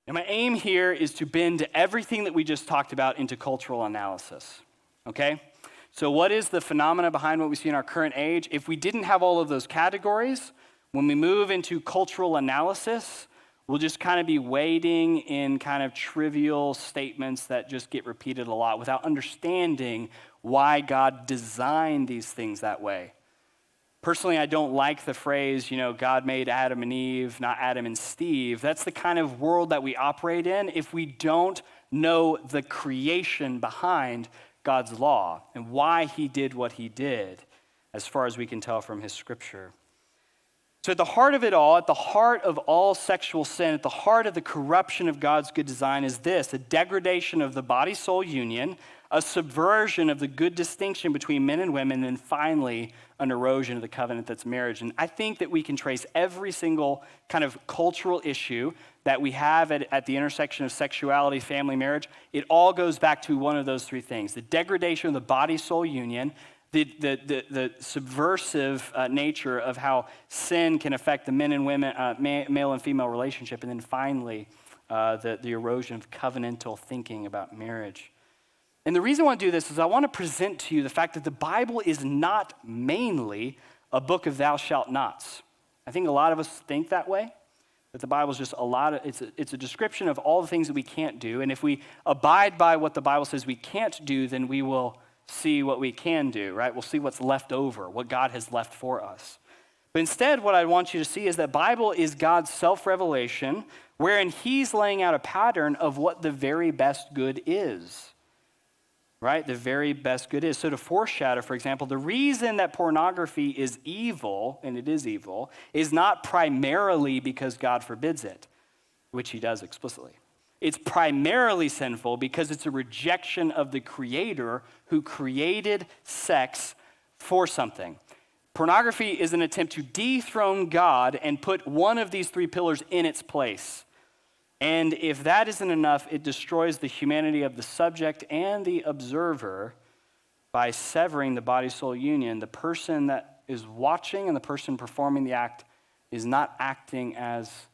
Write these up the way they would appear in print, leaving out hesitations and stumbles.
And my aim here is to bend everything that we just talked about into cultural analysis, okay? So what is the phenomena behind what we see in our current age? If we didn't have all of those categories, when we move into cultural analysis, we'll just kind of be wading in kind of trivial statements that just get repeated a lot without understanding why God designed these things that way. Personally, I don't like the phrase, God made Adam and Eve, not Adam and Steve. That's the kind of world that we operate in if we don't know the creation behind God's law and why he did what he did, as far as we can tell from his scripture. So at the heart of it all, at the heart of all sexual sin, at the heart of the corruption of God's good design is this: a degradation of the body-soul union, a subversion of the good distinction between men and women, and finally, an erosion of the covenant that's marriage. And I think that we can trace every single kind of cultural issue that we have at the intersection of sexuality, family, marriage. It all goes back to one of those three things: the degradation of the body-soul union, the subversive nature of how sin can affect the men and women, male and female relationship, and then finally, the erosion of covenantal thinking about marriage. And the reason I want to do this is I want to present to you the fact that the Bible is not mainly a book of thou shalt nots. I think a lot of us think that way, that the Bible is just it's a description of all the things that we can't do. And if we abide by what the Bible says we can't do, then we will see what we can do, right? We'll see what's left over, what God has left for us. But instead, what I want you to see is that Bible is God's self-revelation, wherein he's laying out a pattern of what the very best good is. Right? The very best good is. So to foreshadow, for example, the reason that pornography is evil, and it is evil, is not primarily because God forbids it, which he does explicitly. It's primarily sinful because it's a rejection of the Creator who created sex for something. Pornography is an attempt to dethrone God and put one of these three pillars in its place. And if that isn't enough, it destroys the humanity of the subject and the observer by severing the body-soul union. The person that is watching and the person performing the act is not acting as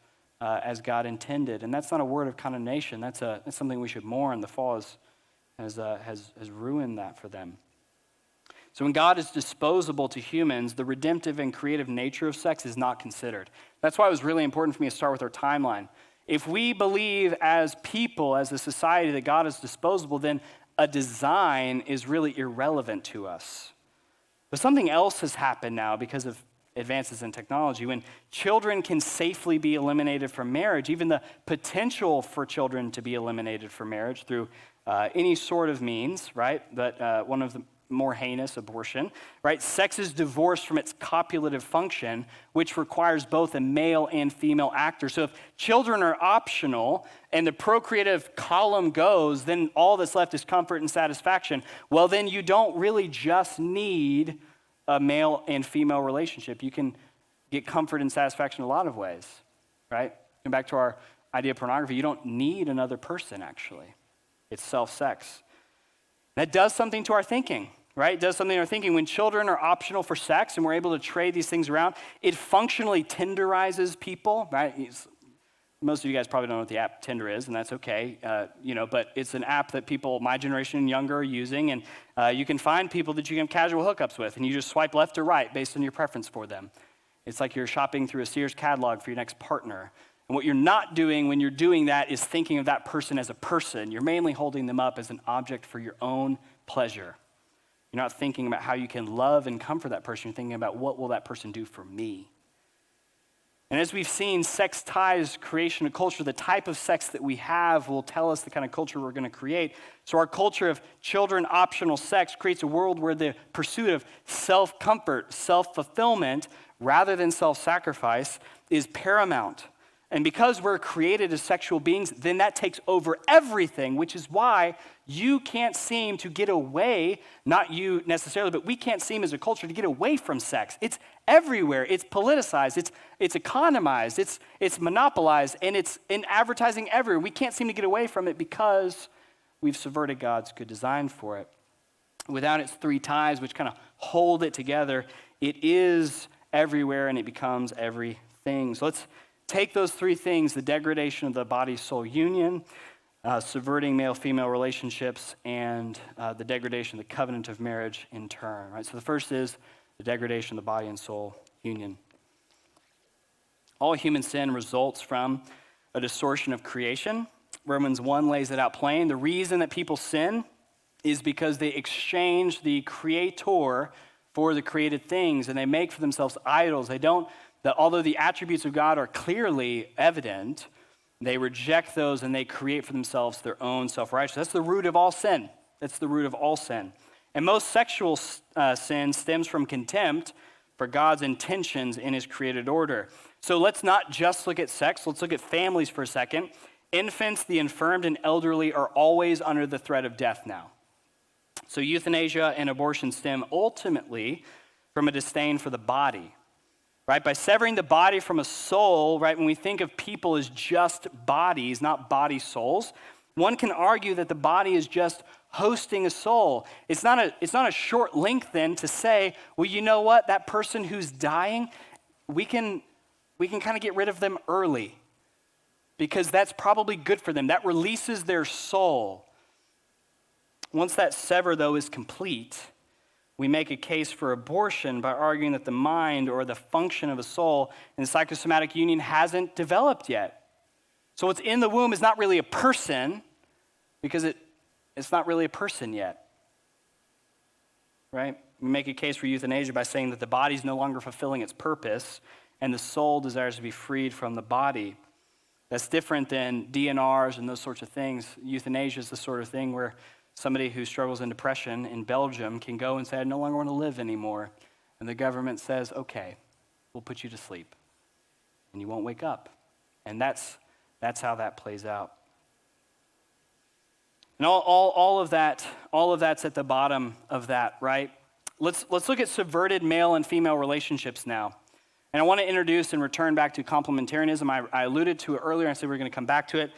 God intended. And that's not a word of condemnation. That's something we should mourn. The fall has ruined that for them. So when God is disposable to humans, the redemptive and creative nature of sex is not considered. That's why it was really important for me to start with our timeline. If we believe as people, as a society, that God is disposable, then a design is really irrelevant to us. But something else has happened now because of advances in technology. When children can safely be eliminated from marriage, even the potential for children to be eliminated from marriage through any sort of means, right? But one of the more heinous, abortion, right? Sex is divorced from its copulative function, which requires both a male and female actor. So if children are optional and the procreative column goes, then all that's left is comfort and satisfaction. Well, then you don't really just need a male and female relationship. You can get comfort and satisfaction in a lot of ways, right? Going back to our idea of pornography, you don't need another person, actually. It's self-sex. That does something to our thinking, right? It does something to our thinking. When children are optional for sex and we're able to trade these things around, it functionally tenderizes people, right? Most of you guys probably don't know what the app Tinder is, and that's okay, but it's an app that people, my generation and younger, are using, and you can find people that you can have casual hookups with, and you just swipe left or right based on your preference for them. It's like you're shopping through a Sears catalog for your next partner. And what you're not doing when you're doing that is thinking of that person as a person. You're mainly holding them up as an object for your own pleasure. You're not thinking about how you can love and comfort that person. You're thinking about what will that person do for me. And as we've seen, sex ties creation of culture. The type of sex that we have will tell us the kind of culture we're going to create. So our culture of children-optional sex creates a world where the pursuit of self-comfort, self-fulfillment, rather than self-sacrifice is paramount. And because we're created as sexual beings, then that takes over everything, which is why you can't seem to get away, not you necessarily, but we can't seem as a culture to get away from sex. It's everywhere. It's politicized. It's economized. It's monopolized. And it's in advertising everywhere. We can't seem to get away from it because we've subverted God's good design for it. Without its three ties, which kind of hold it together, it is everywhere and it becomes everything. So let's take those three things, the degradation of the body-soul union, subverting male-female relationships, and the degradation of the covenant of marriage in turn, right? So the first is the degradation of the body and soul union. All human sin results from a distortion of creation. Romans 1 lays it out plain. The reason that people sin is because they exchange the creator for the created things, and they make for themselves idols. Although the attributes of God are clearly evident, they reject those and they create for themselves their own self-righteousness. That's the root of all sin. That's the root of all sin. And most sexual sin stems from contempt for God's intentions in his created order. So let's not just look at sex. Let's look at families for a second. Infants, the infirmed, and elderly are always under the threat of death now. So euthanasia and abortion stem ultimately from a disdain for the body, right? By severing the body from a soul, right? When we think of people as just bodies, not body souls, one can argue that the body is just hosting a soul. It's not a short link then to say, well, you know what? That person who's dying, we can kind of get rid of them early because that's probably good for them. That releases their soul. Once that sever, though, is complete, we make a case for abortion by arguing that the mind or the function of a soul in psychosomatic union hasn't developed yet. So what's in the womb is not really a person because it's not really a person yet, right? We make a case for euthanasia by saying that the body is no longer fulfilling its purpose and the soul desires to be freed from the body. That's different than DNRs and those sorts of things. Euthanasia is the sort of thing where somebody who struggles in depression in Belgium can go and say, I no longer want to live anymore. And the government says, okay, we'll put you to sleep. And you won't wake up. And that's how that plays out. And all of that's at the bottom of that, right? Let's look at subverted male and female relationships now. And I want to introduce and return back to complementarianism. I alluded to it earlier. I said we're going to come back to it.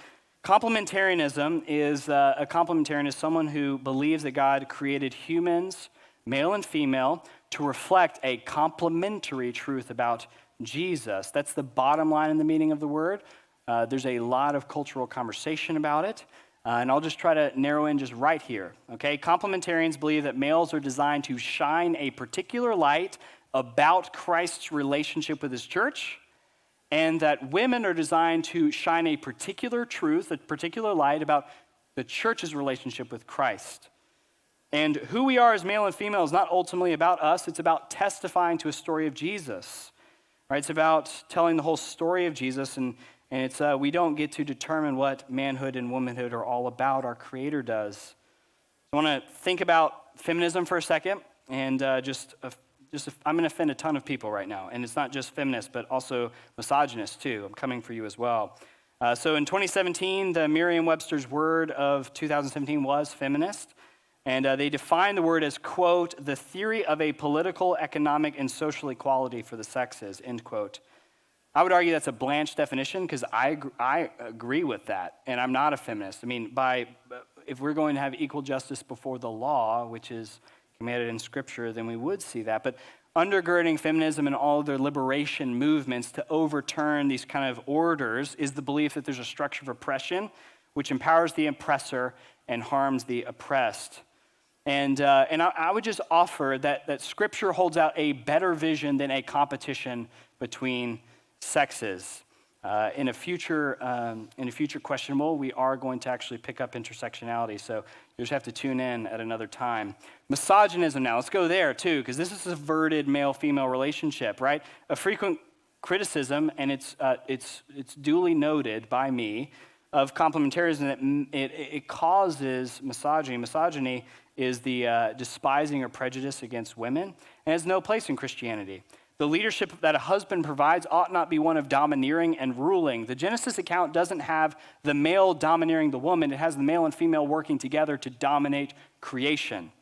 Complementarianism is a complementarian is someone who believes that God created humans, male and female, to reflect a complementary truth about Jesus. That's the bottom line in the meaning of the word. There's a lot of cultural conversation about it, and I'll just try to narrow in just right here. Okay, complementarians believe that males are designed to shine a particular light about Christ's relationship with his church, and that women are designed to shine a particular truth, a particular light about the church's relationship with Christ. And who we are as male and female is not ultimately about us. It's about testifying to a story of Jesus. Right? It's about telling the whole story of Jesus, and it's we don't get to determine what manhood and womanhood are all about. Our Creator does. I want to think about feminism for a second, and I'm going to offend a ton of people right now, and it's not just feminists, but also misogynists too. I'm coming for you as well. So in 2017, the Merriam-Webster's word of 2017 was feminist, and they defined the word as, quote, the theory of a political, economic, and social equality for the sexes, end quote. I would argue that's a blanched definition because I agree with that, and I'm not a feminist. I mean, if we're going to have equal justice before the law, which is commanded in Scripture, then we would see that. But undergirding feminism and all of their liberation movements to overturn these kind of orders is the belief that there's a structure of oppression which empowers the oppressor and harms the oppressed. And I would just offer that Scripture holds out a better vision than a competition between sexes. In a future questionable, we are going to actually pick up intersectionality, so you just have to tune in at another time. Misogynism now, let's go there too, because this is a subverted male-female relationship, right? A frequent criticism, and it's duly noted by me, of complementarianism that it causes misogyny. Misogyny is the despising or prejudice against women, and has no place in Christianity. The leadership that a husband provides ought not be one of domineering and ruling. The Genesis account doesn't have the male domineering the woman. It has the male and female working together to dominate creation.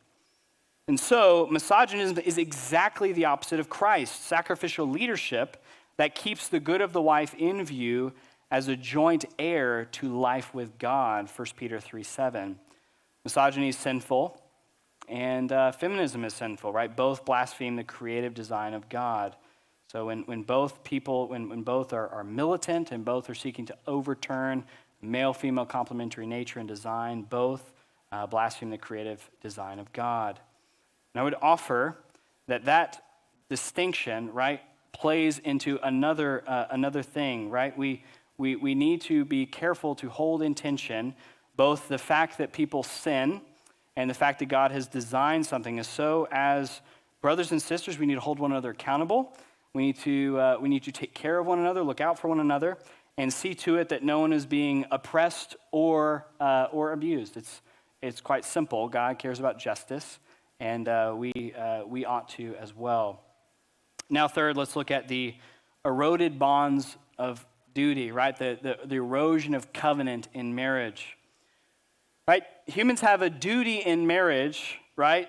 And so misogynism is exactly the opposite of Christ, sacrificial leadership that keeps the good of the wife in view as a joint heir to life with God, 1 Peter 3:7. Misogyny is sinful. And feminism is sinful, right? Both blaspheme the creative design of God. So when both people, when both are militant and both are seeking to overturn male-female complementary nature and design, both blaspheme the creative design of God. And I would offer that distinction, right, plays into another thing, right? We need to be careful to hold in tension both the fact that people sin and the fact that God has designed something as brothers and sisters, we need to hold one another accountable. We need to take care of one another, look out for one another, and see to it that no one is being oppressed or abused. It's quite simple. God cares about justice, and we ought to as well. Now, third, let's look at the eroded bonds of duty, right? The erosion of covenant in marriage. Right? Humans have a duty in marriage, right,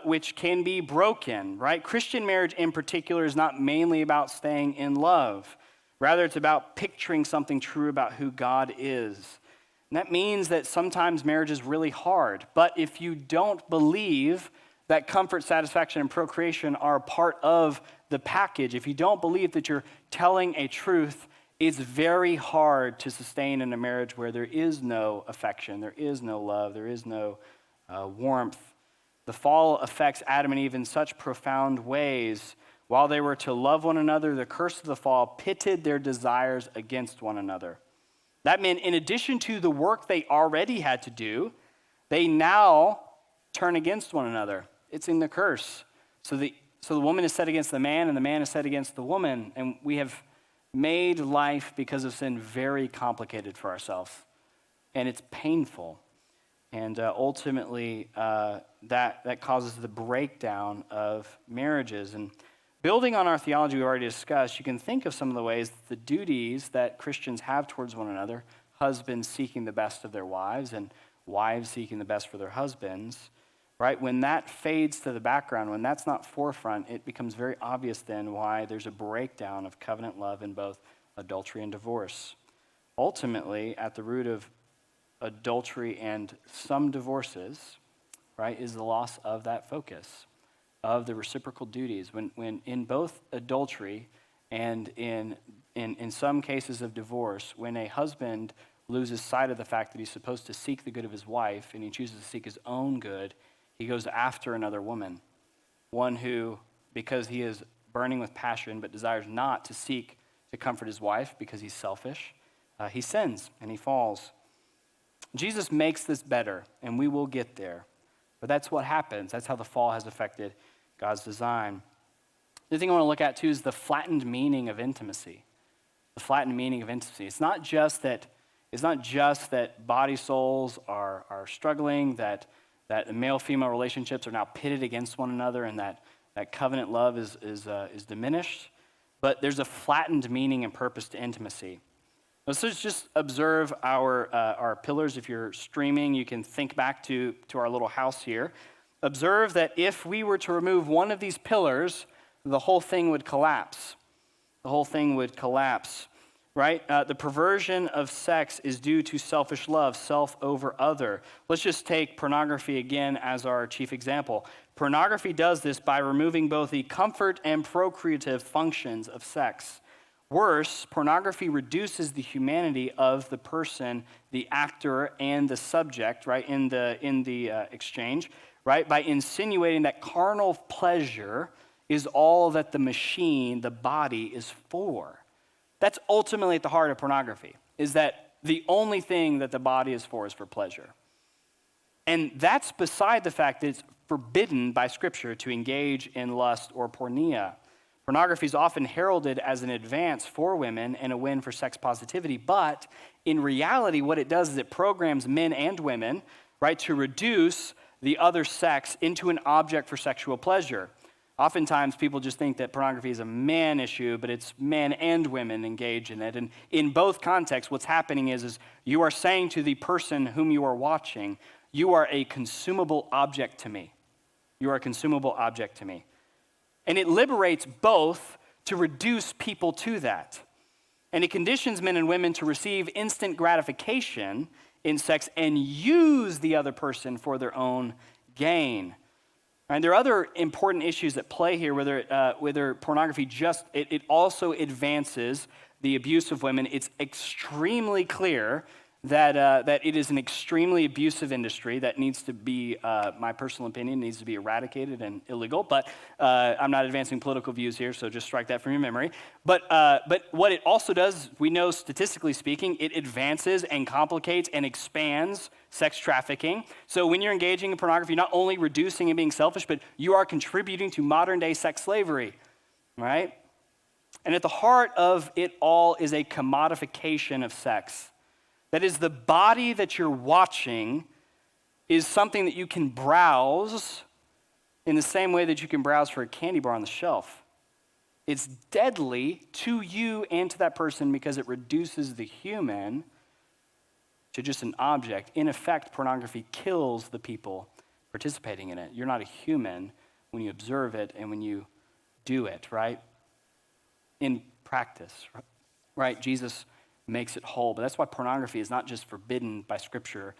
which can be broken, right? Christian marriage in particular is not mainly about staying in love. Rather, it's about picturing something true about who God is. And that means that sometimes marriage is really hard. But if you don't believe that comfort, satisfaction, and procreation are part of the package, if you don't believe that you're telling a truth, it's very hard to sustain in a marriage where there is no affection, there is no love, there is no warmth. The fall affects Adam and Eve in such profound ways. While they were to love one another, the curse of the fall pitted their desires against one another. That meant in addition to the work they already had to do, they now turn against one another. It's in the curse. So the woman is set against the man, and the man is set against the woman, and we have made life because of sin very complicated for ourselves, and it's painful, and ultimately that causes the breakdown of marriages. And building on our theology we already discussed, you can think of some of the ways that the duties that Christians have towards one another, husbands seeking the best of their wives and wives seeking the best for their husbands, right? When that fades to the background, when that's not forefront, it becomes very obvious then why there's a breakdown of covenant love in both adultery and divorce. Ultimately, at the root of adultery and some divorces, right, is the loss of that focus, of the reciprocal duties. When in both adultery and in some cases of divorce, when a husband loses sight of the fact that he's supposed to seek the good of his wife and he chooses to seek his own good, he goes after another woman, one who, because he is burning with passion but desires not to seek to comfort his wife because he's selfish, he sins and he falls. Jesus makes this better, and we will get there. But that's what happens. That's how the fall has affected God's design. The thing I want to look at, too, is the flattened meaning of intimacy. The flattened meaning of intimacy. It's not just that body souls are struggling, that the male-female relationships are now pitted against one another, and that covenant love is diminished. But there's a flattened meaning and purpose to intimacy. Let's just observe our pillars. If you're streaming, you can think back to our little house here. Observe that if we were to remove one of these pillars, the whole thing would collapse. The whole thing would collapse, right? The perversion of sex is due to selfish love, self over other. Let's just take pornography again as our chief example. Pornography does this by removing both the comfort and procreative functions of sex. Worse, pornography reduces the humanity of the person, the actor, and the subject, right, in the exchange, right, by insinuating that carnal pleasure is all that the machine, the body, is for. That's ultimately at the heart of pornography, is that the only thing that the body is for pleasure. And that's beside the fact that it's forbidden by Scripture to engage in lust or porneia. Pornography is often heralded as an advance for women and a win for sex positivity, but in reality, what it does is it programs men and women, right, to reduce the other sex into an object for sexual pleasure. Oftentimes, people just think that pornography is a man issue, but it's men and women engage in it. And in both contexts, what's happening is you are saying to the person whom you are watching, you are a consumable object to me. You are a consumable object to me. And it liberates both to reduce people to that. And it conditions men and women to receive instant gratification in sex and use the other person for their own gain. And there are other important issues at play here, whether pornography it also advances the abuse of women. It's extremely clear that it is an extremely abusive industry that needs to be, my personal opinion, needs to be eradicated and illegal. But I'm not advancing political views here, so just strike that from your memory. But what it also does, we know statistically speaking, it advances and complicates and expands sex trafficking. So when you're engaging in pornography, you're not only reducing and being selfish, but you are contributing to modern day sex slavery, right? And at the heart of it all is a commodification of sex. That is, the body that you're watching is something that you can browse in the same way that you can browse for a candy bar on the shelf. It's deadly to you and to that person because it reduces the human to just an object. In effect, pornography kills the people participating in it. You're not a human when you observe it and when you do it, right? In practice, right? Jesus makes it whole. But that's why pornography is not just forbidden by Scripture,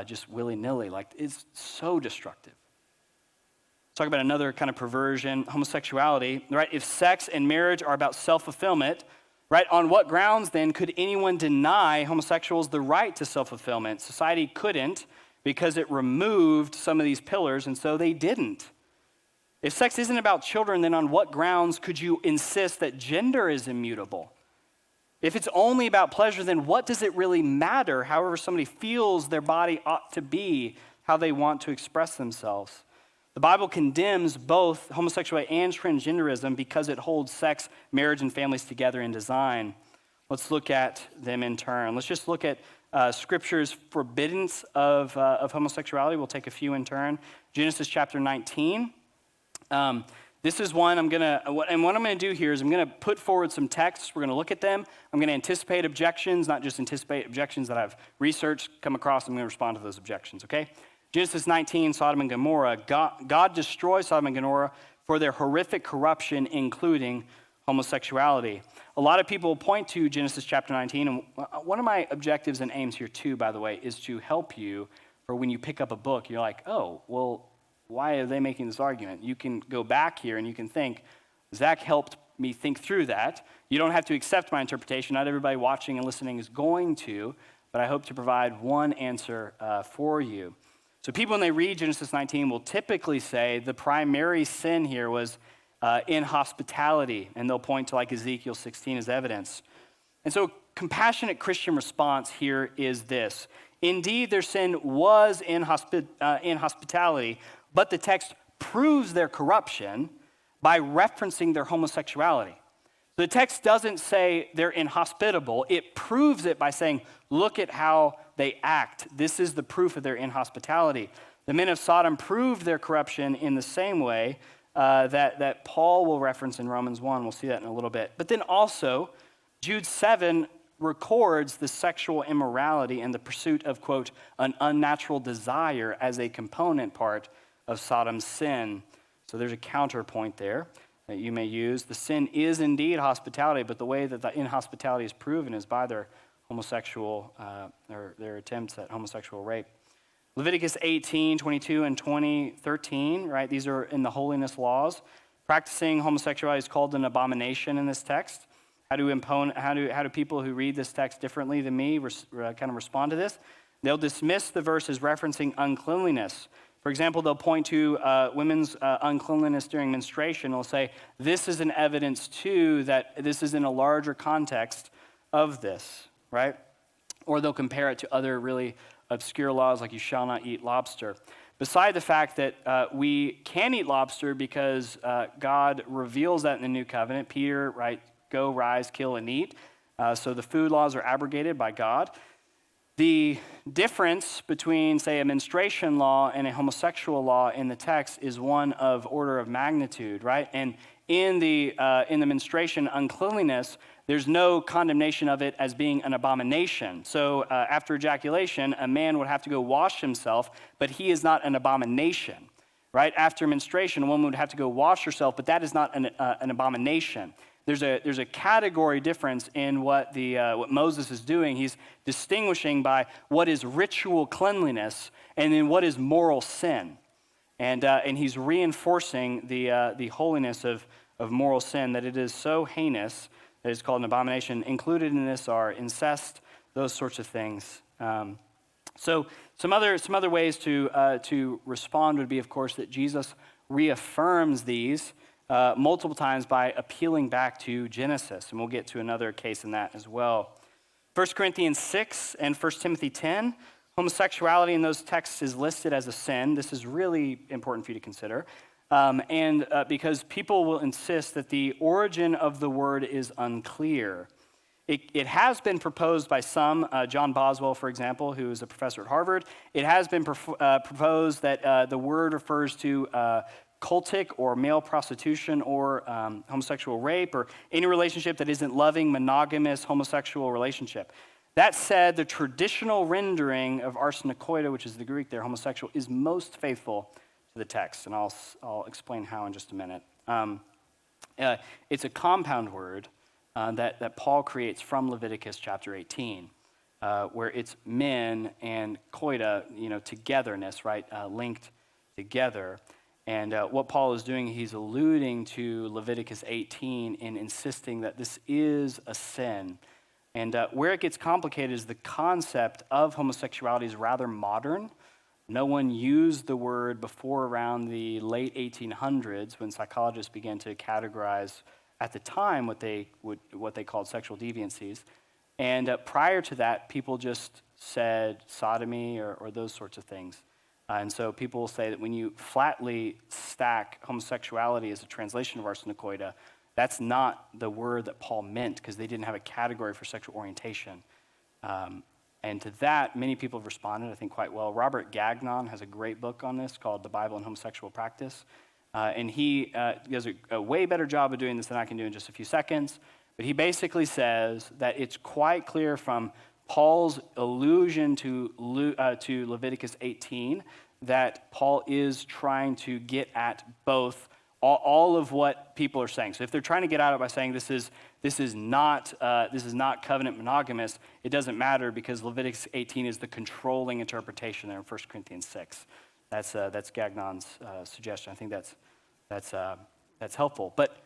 just willy-nilly. Like, it's so destructive. Let's talk about another kind of perversion, homosexuality, right? If sex and marriage are about self-fulfillment, right, on what grounds then could anyone deny homosexuals the right to self-fulfillment? Society couldn't because it removed some of these pillars, and so they didn't. If sex isn't about children, then on what grounds could you insist that gender is immutable? If it's only about pleasure, then what does it really matter, however somebody feels their body ought to be, how they want to express themselves? The Bible condemns both homosexuality and transgenderism because it holds sex, marriage, and families together in design. Let's look at them in turn. Let's just look at Scripture's forbiddance of homosexuality. We'll take a few in turn. Genesis chapter 19. This is one what I'm going to do here is I'm going to put forward some texts. We're going to look at them. I'm going to anticipate objections, not just anticipate objections that I've researched, come across. I'm going to respond to those objections, okay? Genesis 19, Sodom and Gomorrah. God destroys Sodom and Gomorrah for their horrific corruption, including homosexuality. A lot of people point to Genesis chapter 19, and one of my objectives and aims here too, by the way, is to help you for when you pick up a book, you're like, oh, well, why are they making this argument? You can go back here and you can think, Zach helped me think through that. You don't have to accept my interpretation. Not everybody watching and listening is going to, but I hope to provide one answer for you. So people, when they read Genesis 19, will typically say the primary sin here was inhospitality, and they'll point to like Ezekiel 16 as evidence. And so compassionate Christian response here is this. Indeed, their sin was inhospitality, but the text proves their corruption by referencing their homosexuality. The text doesn't say they're inhospitable. It proves it by saying, look at how they act. This is the proof of their inhospitality. The men of Sodom proved their corruption in the same way that Paul will reference in Romans 1. We'll see that in a little bit. But then also, Jude 7 records the sexual immorality and the pursuit of, quote, an unnatural desire as a component part of Sodom's sin. So there's a counterpoint there that you may use. The sin is indeed hospitality, but the way that the inhospitality is proven is by their homosexual, or their attempts at homosexual rape. Leviticus 18, 22, and 13, right? These are in the holiness laws. Practicing homosexuality is called an abomination in this text. How do people who read this text differently than me kind of respond to this? They'll dismiss the verse as referencing uncleanliness. For example, they'll point to women's uncleanliness during menstruation. They'll say, this is an evidence, too, that this is in a larger context of this, right? Or they'll compare it to other really obscure laws like you shall not eat lobster. Beside the fact that we can eat lobster because God reveals that in the New Covenant, Peter, right, go, rise, kill, and eat. So the food laws are abrogated by God. The difference between, say, a menstruation law and a homosexual law in the text is one of order of magnitude, right? And in the menstruation uncleanliness, there's no condemnation of it as being an abomination. So after ejaculation, a man would have to go wash himself, but he is not an abomination, right? After menstruation, a woman would have to go wash herself, but that is not an abomination. There's a category difference in what Moses is doing. He's distinguishing by what is ritual cleanliness and then what is moral sin. And he's reinforcing the holiness of moral sin, that it is so heinous that it's called an abomination. Included in this are incest, those sorts of things. So some other ways to respond would be, of course, that Jesus reaffirms these multiple times by appealing back to Genesis, and we'll get to another case in that as well. 1 Corinthians 6 and 1 Timothy 10, homosexuality in those texts is listed as a sin. This is really important for you to consider. Because people will insist that the origin of the word is unclear. It has been proposed by some, John Boswell, for example, who is a professor at Harvard. It has been proposed that the word refers to cultic or male prostitution or homosexual rape or any relationship that isn't loving, monogamous, homosexual relationship. That said, the traditional rendering of arsenokoido, which is the Greek there, homosexual, is most faithful to the text, and I'll explain how in just a minute. It's a compound word that Paul creates from Leviticus chapter 18, where it's men and koida, togetherness, right, linked together. And what Paul is doing, he's alluding to Leviticus 18 in insisting that this is a sin. And where it gets complicated is the concept of homosexuality is rather modern. No one used the word before around the late 1800s when psychologists began to categorize, at the time, what they called sexual deviancies. And prior to that, people just said sodomy or those sorts of things. And so people will say that when you flatly stack homosexuality as a translation of arsenokoido, that's not the word that Paul meant, because they didn't have a category for sexual orientation. And to that, many people have responded, I think, quite well. Robert Gagnon has a great book on this called The Bible and Homosexual Practice. And he does a way better job of doing this than I can do in just a few seconds. But he basically says that it's quite clear from Paul's allusion to Leviticus 18 that Paul is trying to get at both all of what people are saying. So if they're trying to get at it by saying this is not covenant monogamous, it doesn't matter, because Leviticus 18 is the controlling interpretation there in 1 Corinthians 6. That's Gagnon's suggestion. I think that's helpful. But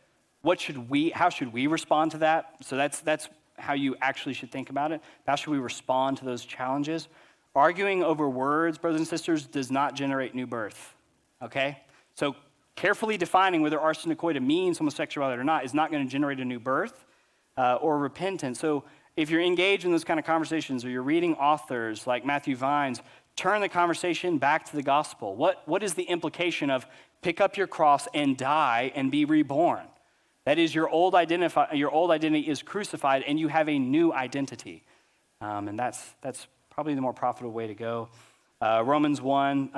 how should we respond to that? So that's how you actually should think about it. How should we respond to those challenges? Arguing over words, brothers and sisters, does not generate new birth. Okay? So carefully defining whether arsenokoido means homosexuality or not is not going to generate a new birth or repentance. So if you're engaged in those kind of conversations, or you're reading authors like Matthew Vines, turn the conversation back to the gospel. What is the implication of pick up your cross and die and be reborn? That is, your old identity is crucified, and you have a new identity. And that's probably the more profitable way to go. Romans 1,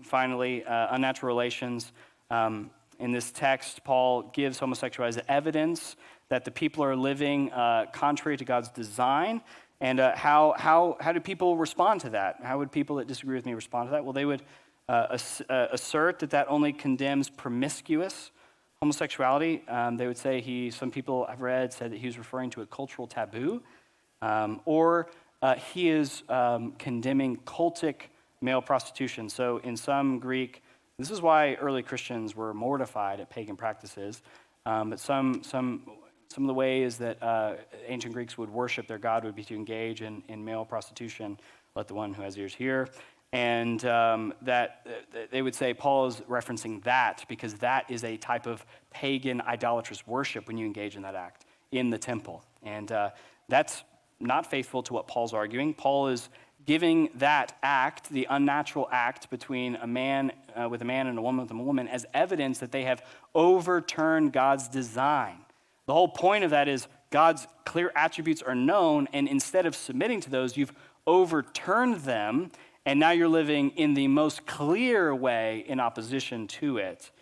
finally, unnatural relations. In this text, Paul gives homosexuality as evidence that the people are living contrary to God's design. And how do people respond to that? How would people that disagree with me respond to that? Well, they would assert that only condemns promiscuous homosexuality. They would say some people I've read said that he was referring to a cultural taboo, or he is condemning cultic male prostitution. So in some Greek, this is why early Christians were mortified at pagan practices, but some of the ways that ancient Greeks would worship their god would be to engage in male prostitution. Let the one who has ears hear. And that they would say Paul is referencing that because that is a type of pagan idolatrous worship when you engage in that act in the temple. And that's not faithful to what Paul's arguing. Paul is giving that act, the unnatural act between a man with a man and a woman with a woman, as evidence that they have overturned God's design. The whole point of that is God's clear attributes are known, and instead of submitting to those, you've overturned them, and now you're living in the most clear way in opposition to it,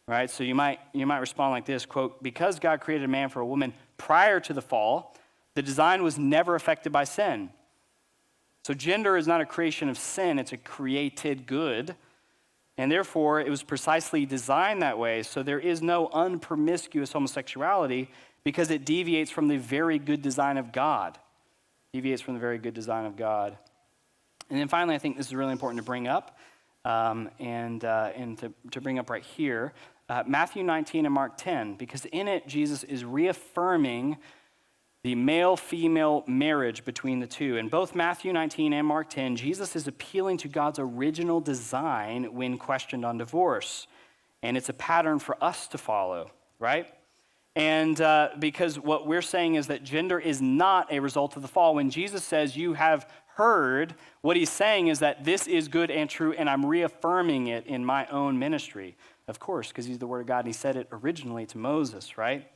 right? So you might respond like this, quote, because God created a man for a woman prior to the fall, the design was never affected by sin. So gender is not a creation of sin, it's a created good, and therefore it was precisely designed that way, so there is no unpromiscuous homosexuality because it deviates from the very good design of God. And then finally, I think this is really important to bring up. and to bring up right here, Matthew 19 and Mark 10, because in it, Jesus is reaffirming the male-female marriage between the two. In both Matthew 19 and Mark 10, Jesus is appealing to God's original design when questioned on divorce. And it's a pattern for us to follow, right? And because what we're saying is that gender is not a result of the fall. When Jesus says, you have heard, what he's saying is that this is good and true, and I'm reaffirming it in my own ministry. Of course, because he's the Word of God, and he said it originally to Moses, right?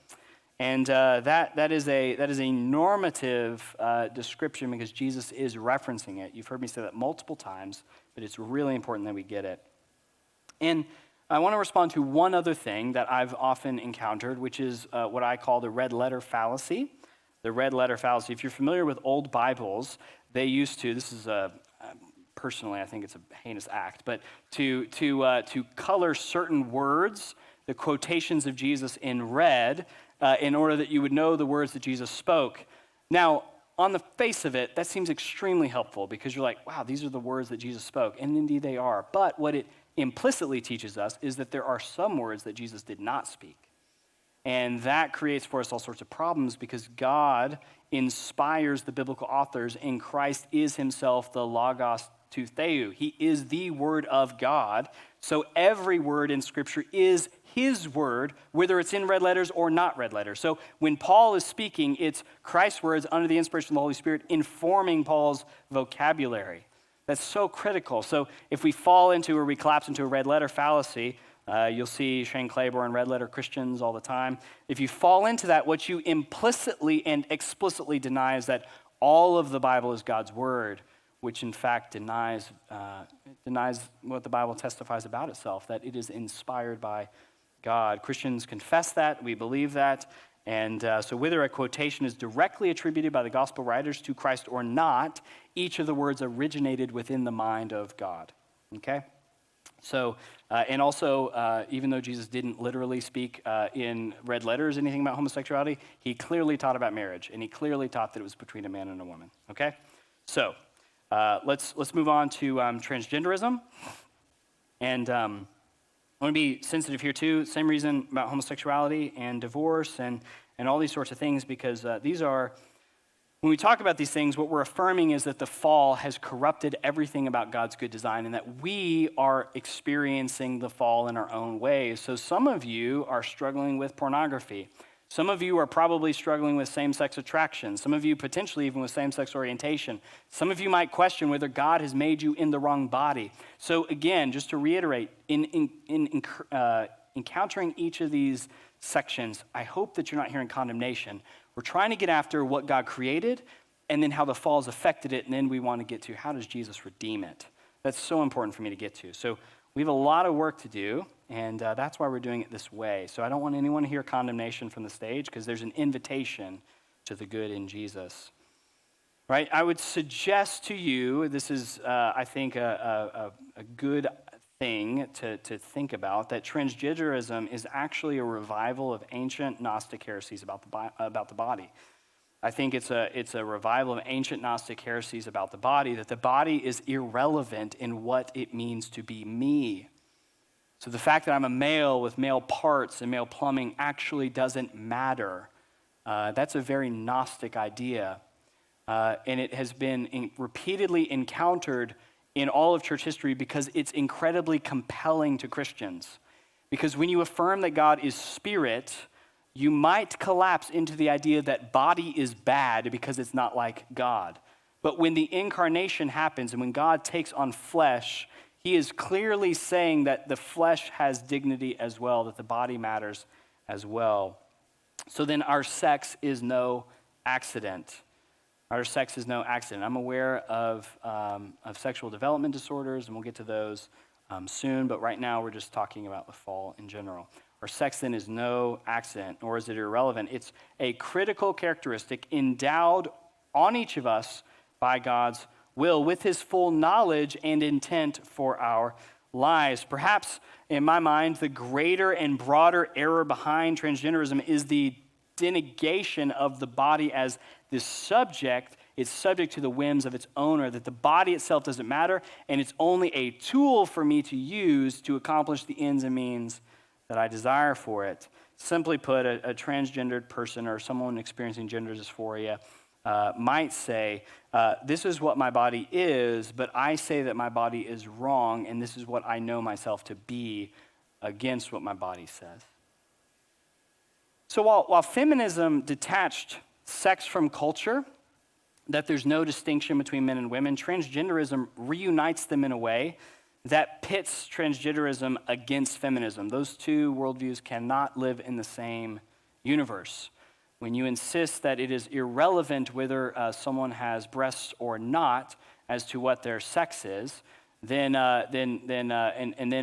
And that is a normative description because Jesus is referencing it. You've heard me say that multiple times, but it's really important that we get it. And I want to respond to one other thing that I've often encountered, which is what I call the red letter fallacy. The red letter fallacy. If you're familiar with old Bibles, they used to, this is personally, I think it's a heinous act, but to color certain words, the quotations of Jesus in red, in order that you would know the words that Jesus spoke. Now, on the face of it, that seems extremely helpful because you're like, wow, these are the words that Jesus spoke, and indeed they are. But what it implicitly teaches us is that there are some words that Jesus did not speak. And that creates for us all sorts of problems because God inspires the biblical authors, and Christ is himself the Logos to Theou. He is the Word of God. So every word in Scripture is his word, whether it's in red letters or not red letters. So when Paul is speaking, it's Christ's words under the inspiration of the Holy Spirit informing Paul's vocabulary. That's so critical. So if we fall into or we collapse into a red letter fallacy, you'll see Shane Claiborne red letter Christians all the time. If you fall into that, what you implicitly and explicitly deny is that all of the Bible is God's word, which in fact denies what the Bible testifies about itself, that it is inspired by God. Christians confess that, we believe that, and so whether a quotation is directly attributed by the gospel writers to Christ or not, each of the words originated within the mind of God, okay? So, and also, even though Jesus didn't literally speak in red letters anything about homosexuality, he clearly taught about marriage, and he clearly taught that it was between a man and a woman, okay? So, let's move on to transgenderism, and I want to be sensitive here too. Same reason about homosexuality and divorce and all these sorts of things, because these are, when we talk about these things, what we're affirming is that the fall has corrupted everything about God's good design and that we are experiencing the fall in our own ways. So some of you are struggling with pornography. Some of you are probably struggling with same-sex attraction. Some of you potentially even with same-sex orientation. Some of you might question whether God has made you in the wrong body. So again, just to reiterate, in encountering each of these sections, I hope that you're not hearing condemnation. We're trying to get after what God created and then how the fall has affected it, and then we want to get to how does Jesus redeem it. That's so important for me to get to. So we have a lot of work to do, and that's why we're doing it this way. So I don't want anyone to hear condemnation from the stage because there's an invitation to the good in Jesus. Right? I would suggest to you, this is, I think, a good thing to think about, that transgenderism is actually a revival of ancient Gnostic heresies about the body. I think it's a revival of ancient Gnostic heresies about the body, that the body is irrelevant in what it means to be me. So the fact that I'm a male with male parts and male plumbing actually doesn't matter. That's a very Gnostic idea. And it has been repeatedly encountered in all of church history because it's incredibly compelling to Christians. Because when you affirm that God is spirit, you might collapse into the idea that body is bad because it's not like God. But when the incarnation happens and when God takes on flesh, he is clearly saying that the flesh has dignity as well, that the body matters as well. So then our sex is no accident. Our sex is no accident. I'm aware of sexual development disorders, and we'll get to those soon, but right now we're just talking about the fall in general. Our sex then is no accident, nor is it irrelevant. It's a critical characteristic endowed on each of us by God's will with his full knowledge and intent for our lives. Perhaps, in my mind, the greater and broader error behind transgenderism is the denigration of the body as this subject it's subject to the whims of its owner, that the body itself doesn't matter, and it's only a tool for me to use to accomplish the ends and means that I desire for it. Simply put, a transgendered person or someone experiencing gender dysphoria might say, this is what my body is, but I say that my body is wrong, and this is what I know myself to be against what my body says. So while feminism detached sex from culture, that there's no distinction between men and women, transgenderism reunites them in a way that pits transgenderism against feminism. Those two worldviews cannot live in the same universe. When you insist that it is irrelevant whether someone has breasts or not as to what their sex is, then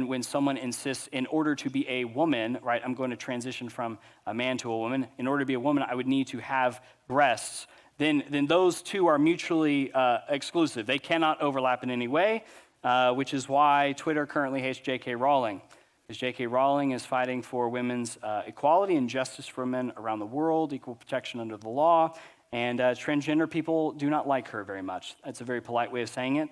when someone insists, in order to be a woman, right, I'm going to transition from a man to a woman. In order to be a woman, I would need to have breasts. Then those two are mutually exclusive. They cannot overlap in any way, which is why Twitter currently hates J.K. Rowling. Because J.K. Rowling is fighting for women's equality and justice for men around the world, equal protection under the law, and transgender people do not like her very much. That's a very polite way of saying it.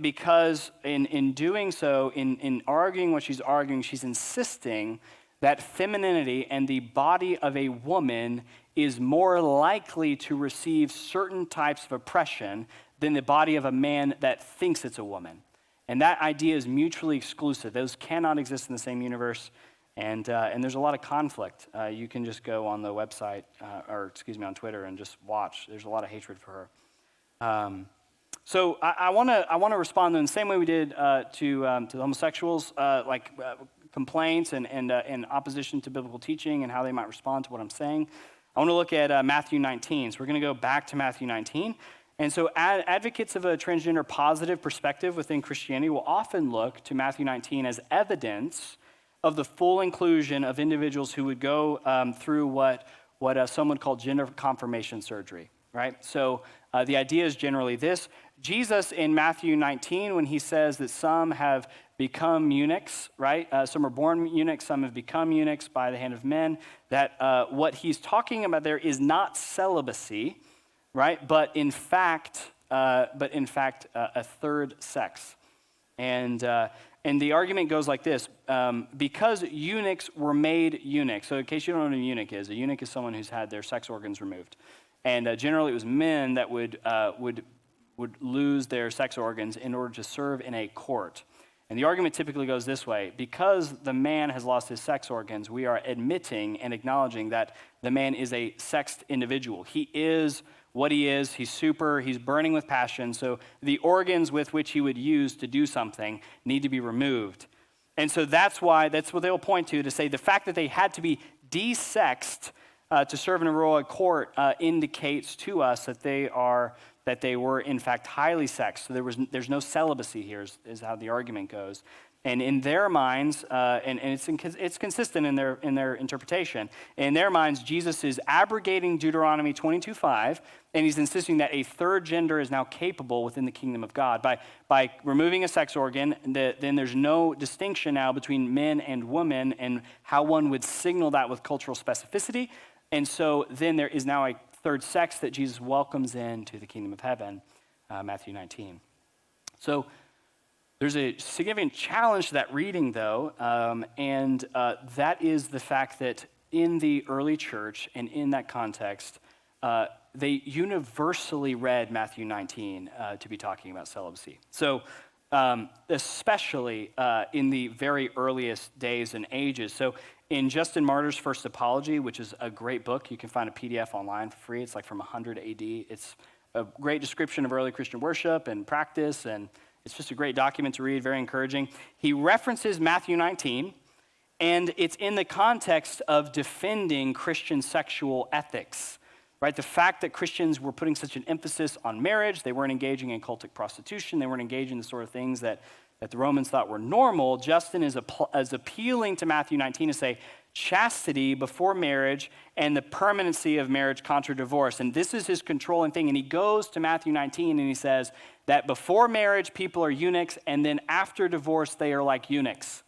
Because in doing so, in arguing what she's arguing, she's insisting that femininity and the body of a woman is more likely to receive certain types of oppression than the body of a man that thinks it's a woman. And that idea is mutually exclusive. Those cannot exist in the same universe, and there's a lot of conflict. You can just go on the website, on Twitter, and just watch. There's a lot of hatred for her. So I want to respond in the same way we did to the homosexuals, complaints and opposition to biblical teaching and how they might respond to what I'm saying. I want to look at Matthew 19. So we're going to go back to Matthew 19. And so advocates of a transgender positive perspective within Christianity will often look to Matthew 19 as evidence of the full inclusion of individuals who would go through what some would call gender confirmation surgery, right? So the idea is generally this. Jesus in Matthew 19, when he says that some have become eunuchs, right? Some are born eunuchs, some have become eunuchs by the hand of men, that what he's talking about there is not celibacy, right? But in fact, a third sex. And the argument goes like this, because eunuchs were made eunuchs. So in case you don't know what a eunuch is someone who's had their sex organs removed. And generally it was men that would lose their sex organs in order to serve in a court. And the argument typically goes this way: because the man has lost his sex organs, we are admitting and acknowledging that the man is a sexed individual. He is what he is, he's burning with passion, so the organs with which he would use to do something need to be removed. And so that's what they'll point to say the fact that they had to be desexed to serve in a royal court indicates to us that they were in fact highly sexed. So there's no celibacy here, is how the argument goes. And in their minds, and it's consistent in their interpretation. In their minds, Jesus is abrogating Deuteronomy 22:5, and he's insisting that a third gender is now capable within the kingdom of God. By removing a sex organ, then there's no distinction now between men and women, and how one would signal that with cultural specificity. And so then there is now a third sex that Jesus welcomes into the kingdom of heaven, Matthew 19. So there's a significant challenge to that reading, though, and that is the fact that in the early church and in that context, they universally read Matthew 19 to be talking about celibacy. So especially in the very earliest days and ages. So in Justin Martyr's First Apology, which is a great book, you can find a PDF online for free. It's like from 100 AD. It's a great description of early Christian worship and practice, and it's just a great document to read, very encouraging. He references Matthew 19, and it's in the context of defending Christian sexual ethics, right? The fact that Christians were putting such an emphasis on marriage, they weren't engaging in cultic prostitution, they weren't engaging in the sort of things that the Romans thought were normal. Justin is appealing to Matthew 19 to say chastity before marriage and the permanency of marriage contra divorce. And this is his controlling thing. And he goes to Matthew 19 and he says that before marriage, people are eunuchs, and then after divorce, they are like eunuchs.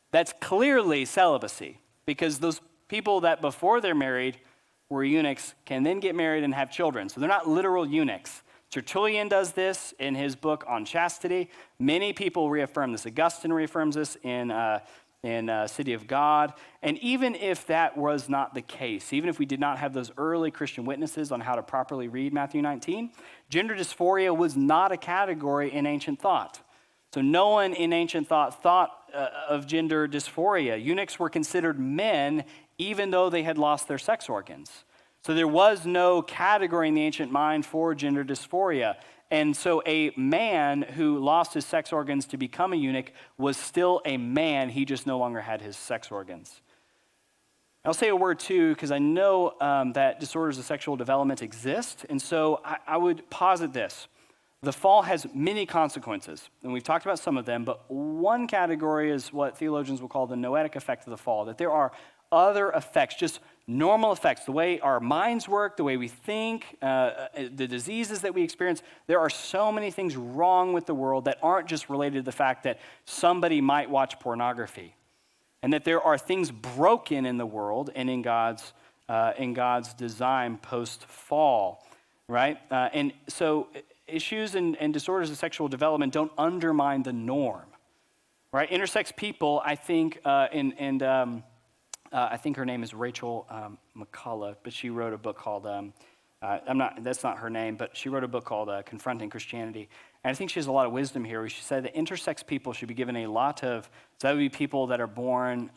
That's clearly celibacy, because those people that before they're married, where eunuchs can then get married and have children. So they're not literal eunuchs. Tertullian does this in his book on chastity. Many people reaffirm this. Augustine reaffirms this in City of God. And even if that was not the case, even if we did not have those early Christian witnesses on how to properly read Matthew 19, gender dysphoria was not a category in ancient thought. So no one in ancient thought of gender dysphoria. Eunuchs were considered men even though they had lost their sex organs. So there was no category in the ancient mind for gender dysphoria. And so a man who lost his sex organs to become a eunuch was still a man. He just no longer had his sex organs. I'll say a word too, because I know that disorders of sexual development exist. And so I would posit this. The fall has many consequences, and we've talked about some of them, but one category is what theologians will call the noetic effect of the fall, that there are other effects, just normal effects, the way our minds work, the way we think, the diseases that we experience. There are so many things wrong with the world that aren't just related to the fact that somebody might watch pornography, and that there are things broken in the world and in God's design post-fall, right? And so issues and disorders of sexual development don't undermine the norm, right? Intersex people, I think, I think her name is Rachel McCullough, but she wrote a book called, that's not her name, but she wrote a book called Confronting Christianity. And I think she has a lot of wisdom here, where she said that intersex people should be given a lot of, so that would be people that are born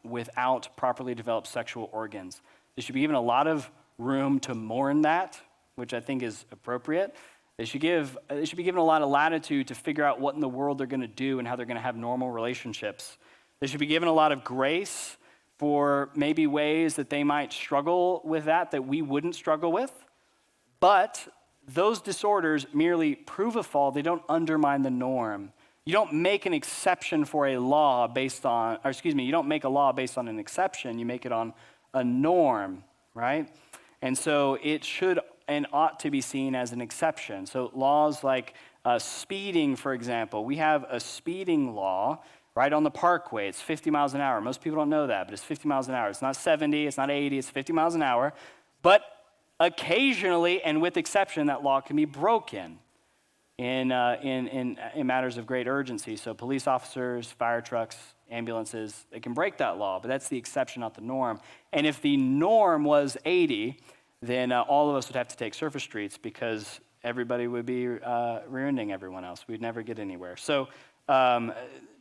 without properly developed sexual organs. They should be given a lot of room to mourn that, which I think is appropriate. They should be given a lot of latitude to figure out what in the world they're going to do and how they're going to have normal relationships. They should be given a lot of grace for maybe ways that they might struggle with that we wouldn't struggle with. But those disorders merely prove a fall. They don't undermine the norm. You don't make an exception for a law based on, you don't make a law based on an exception. You make it on a norm, right? And so it should and ought to be seen as an exception. So laws like speeding, for example. We have a speeding law right on the parkway. It's 50 miles an hour. Most people don't know that, but it's 50 miles an hour. It's not 70, it's not 80, it's 50 miles an hour. But occasionally, and with exception, that law can be broken in matters of great urgency. So police officers, fire trucks, ambulances, they can break that law, but that's the exception, not the norm. And if the norm was 80, then all of us would have to take surface streets because everybody would be rear-ending everyone else. We'd never get anywhere. So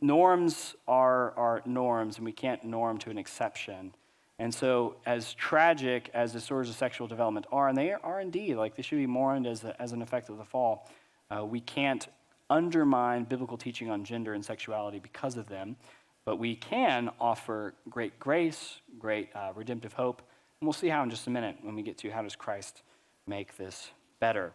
norms are norms, and we can't norm to an exception. And so as tragic as disorders of sexual development are, and they are indeed, like they should be mourned as an effect of the fall, we can't undermine biblical teaching on gender and sexuality because of them, but we can offer great grace, great redemptive hope. And we'll see how in just a minute when we get to how does Christ make this better.